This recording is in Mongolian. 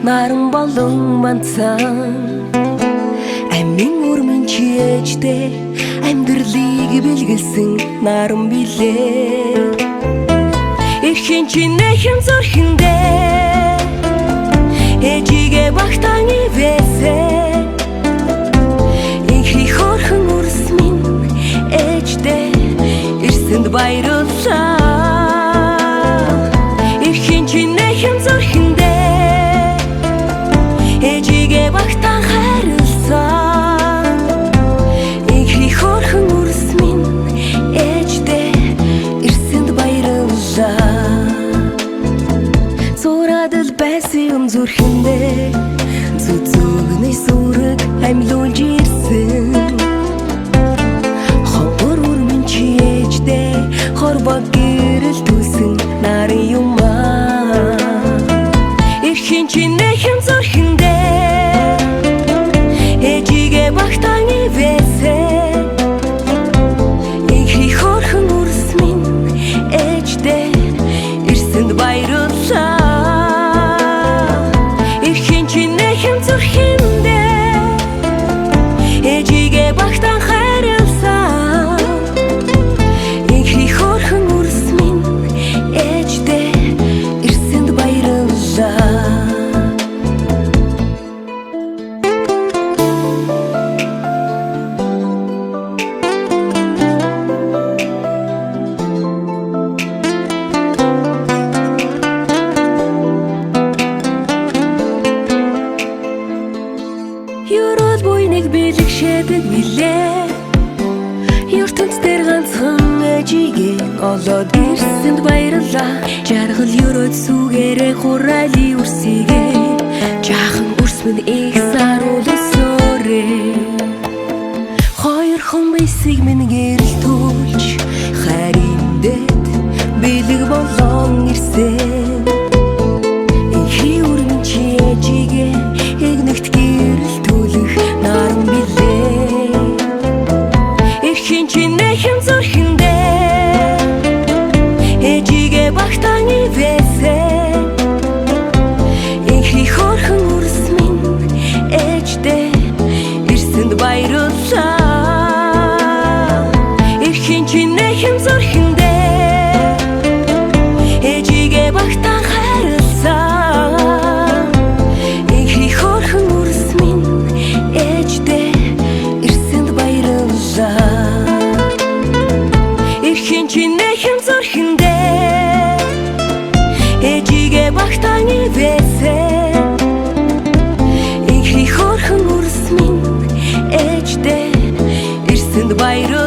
наран болон манцан амин урмын чийжтэй амьдралыг бэлгэлсэн наран билээ эрхэн чинэхэн зөрхөндөө ээжигээ багтаан ивэсээ инхи хорхон урс минь ээжтэй ирсэнд баярлалаа эрхэн чинэхэн зөрхөндөө ээжигээ багтаан хайрласан инхи хорхон урс минь ээжтэй ирсэнд баярлалаа зурадал байсан зүрхэндээ зүзүгний сүрэг амьлуулж ирсэн ховор урмын чийжтэй хорбог гэрэл түсэн нарын юмаа эрхэн чинэхэн зүрхэндээ ээжигээ багтаан ивэсээ инхи хорхон урс минь ээжтэй ирсэнд баярлалаа эрхэн чинэхэн зүрхэндээ ээжигээ багтаан хайрласан инхи хорхон урс минь ээжтэй ирсэнд баярлалаа Юрол буйныг бэлгшээдэг билээ ертөнц дээр ганцхан ээжигээ олоод ирсэнд баярлалаа жаргал ерөөд сүгээрээ хураали үрсигээ жаахан үрсмэн их саруулсөөрэй хоёр хон бисиг минь гэрэл түлж харимдэт бэлэг болон ирсэн инхи урмын чийжигээ эгнэгт гэрэл түлэх наран билээ эрхэн чинэхэн зүрхэндээ ээжигээ багтаан ивэсээ инхи хорхон урс минь ээжтэй ирсэнд баярлалаа эрхэн чинэхэн зүрхэндээ ээжигээ багтаан хайрласан инхи хорхон урс минь ээжтэй ирсэнд баярлалаа эрхэн чинэхэн зүрхэндээ ээжигээ багтаан ивэсээ инхи хорхон урс минь ээжтэй ирсэнд баярлалаа